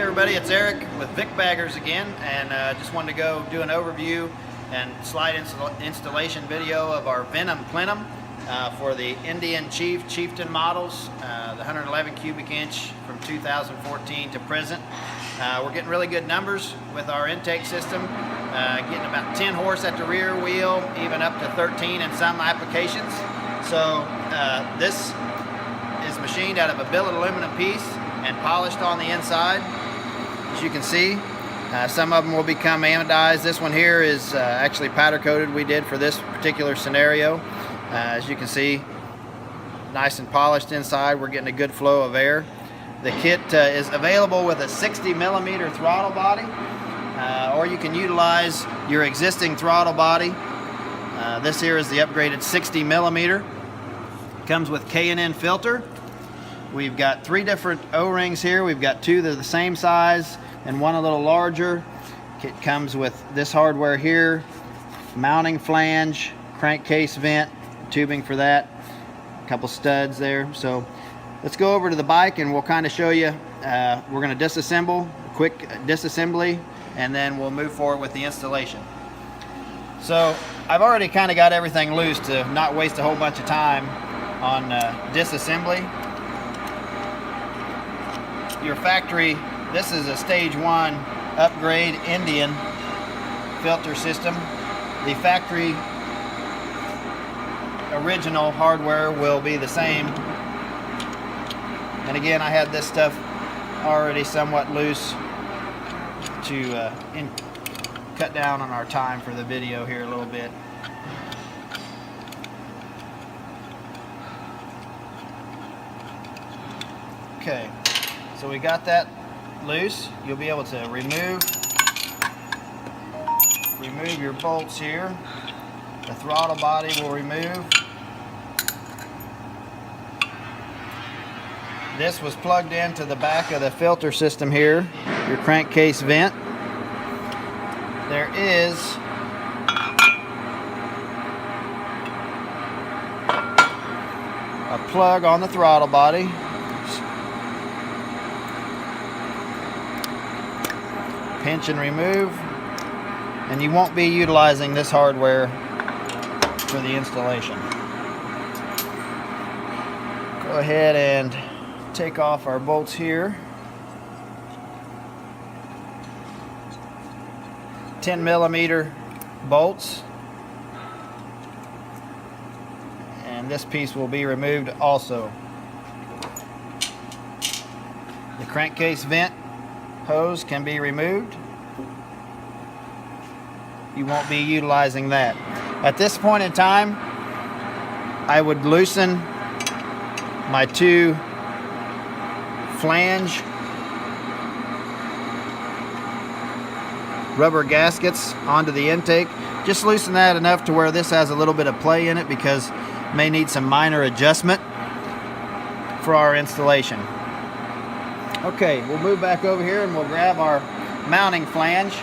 everybody, it's Eric with Vicbaggers again, and just wanted to go do an overview and slide installation video of our Venom Plenum for the Indian Chieftain models, the 111 cubic inch from 2014 to present. We're getting really good numbers with our intake system, getting about 10 horse at the rear wheel, even up to 13 in some applications. So this is machined out of a billet aluminum piece and polished on the inside. As you can see, some of them will become anodized. This one here is actually powder coated we did for this particular scenario. As you can see, nice and polished inside. We're getting a good flow of air. The kit is available with a 60mm throttle body, or you can utilize your existing throttle body. This here is the upgraded 60mm. Comes with K&N filter. We've got 3 different O-rings here. We've got 2 that are the same size and 1 a little larger. It comes with this hardware here, mounting flange, crankcase vent, tubing for that, a couple studs there. So let's go over to the bike and we'll kind of show you. We're going to disassemble, quick disassembly, and then we'll move forward with the installation. So I've already kind of got everything loose to not waste a whole bunch of time on disassembly. Your factory, this is a stage 1 upgrade Indian filter system. The factory original hardware will be the same. And again, I had this stuff already somewhat loose to cut down on our time for the video here a little bit. Okay, so we got that loose. You'll be able to remove your bolts here. The throttle body will remove. This was plugged into the back of the filter system here, your crankcase vent. There is a plug on the throttle body. Pinch and remove, and you won't be utilizing this hardware for the installation. Go ahead and take off our bolts here. 10mm bolts, and this piece will be removed also. The crankcase vent hose can be removed. You won't be utilizing that. At this point in time, I would loosen my 2 flange rubber gaskets onto the intake. Just loosen that enough to where this has a little bit of play in it, because it may need some minor adjustment for our installation. Okay, we'll move back over here and we'll grab our mounting flange.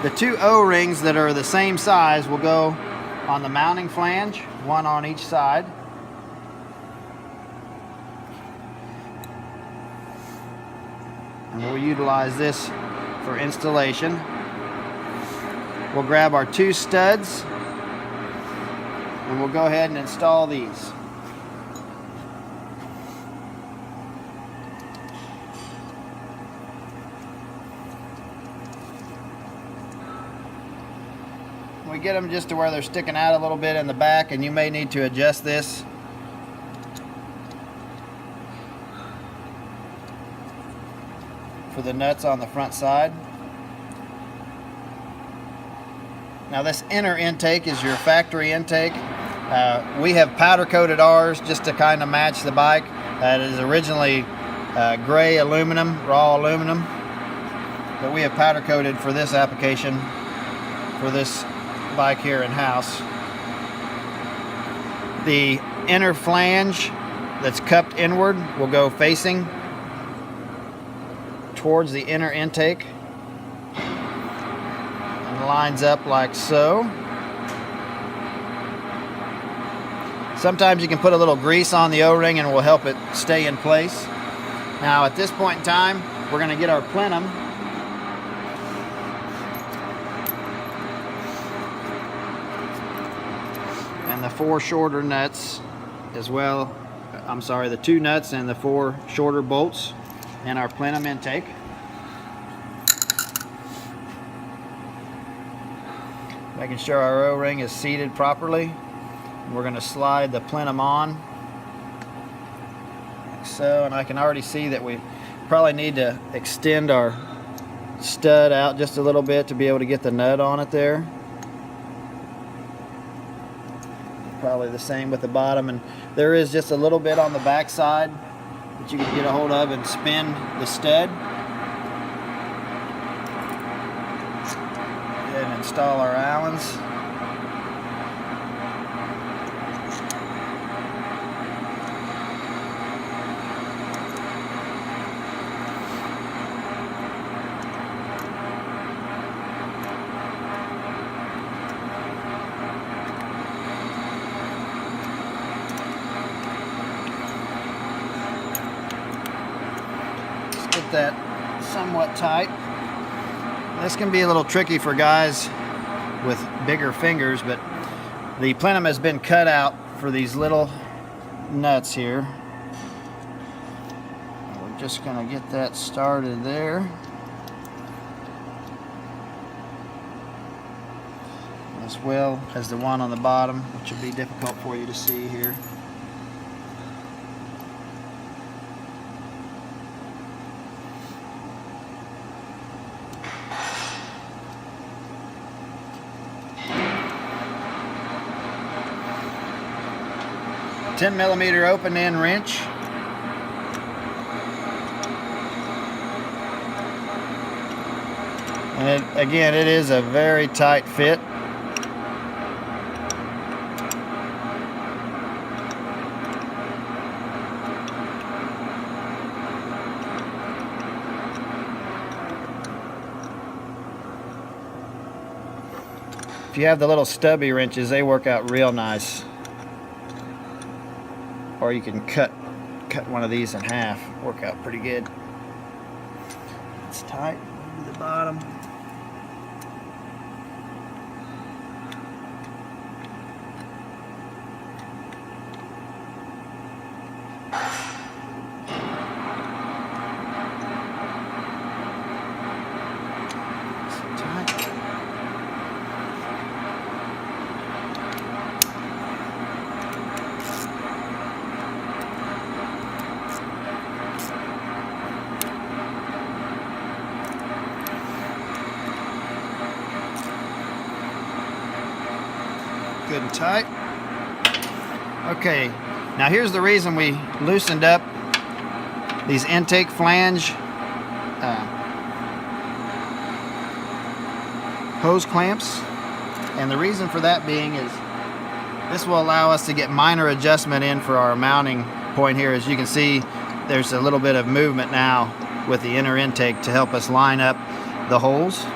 The 2 O-rings that are the same size will go on the mounting flange, 1 on each side. And we'll utilize this for installation. We'll grab our 2 studs and we'll go ahead and install these. We get them just to where they're sticking out a little bit in the back, and you may need to adjust this. For the nuts on the front side. Now this inner intake is your factory intake. We have powder coated ours just to kind of match the bike. It is originally gray aluminum, raw aluminum, but we have powder coated for this application for this bike here in house. The inner flange that's cupped inward will go facing towards the inner intake and lines up like so. Sometimes you can put a little grease on the O-ring and it will help it stay in place. Now at this point in time, we're going to get our plenum. And the 4 shorter nuts as well. I'm sorry, the 2 nuts and the 4 shorter bolts and our plenum intake. Making sure our O-ring is seated properly. We're going to slide the plenum on like so, and I can already see that we probably need to extend our stud out just a little bit to be able to get the nut on it there. Probably the same with the bottom, and there is just a little bit on the back side that you can get a hold of and spin the stud. And install our Allens. Let's get that somewhat tight. This can be a little tricky for guys with bigger fingers, but the plenum has been cut out for these little nuts here. We're just going to get that started there. As well as the one on the bottom, which will be difficult for you to see here. A 10mm open end wrench. And again, it is a very tight fit. If you have the little stubby wrenches, they work out real nice. Or you can cut one of these in half, work out pretty good. It's tight to the bottom. Good and tight. Okay, now here's the reason we loosened up these intake flange hose clamps, and the reason for that being is this will allow us to get minor adjustment in for our mounting point here. As you can see, there's a little bit of movement now with the inner intake to help us line up the holes.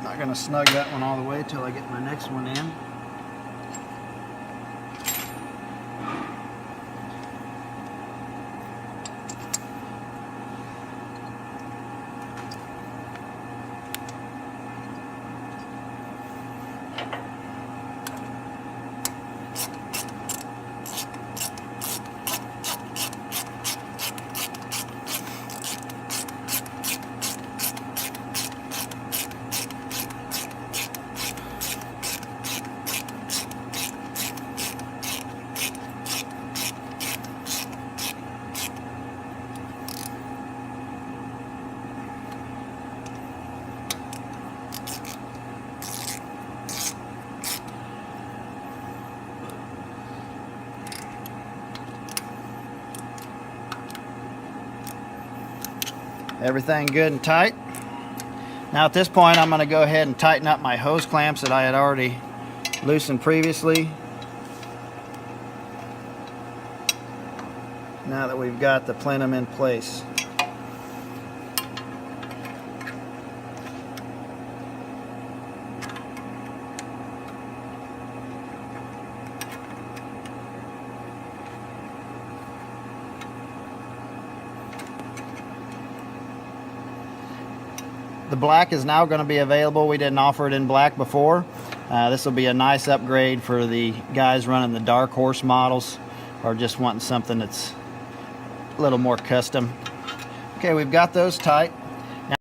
Not going to snug that one all the way till I get my next one in. Everything good and tight. Now at this point I'm going to go ahead and tighten up my hose clamps that I had already loosened previously. Now that we've got the plenum in place. The black is now going to be available. We didn't offer it in black before. This will be a nice upgrade for the guys running the dark horse models or just wanting something that's a little more custom. Okay, we've got those tight.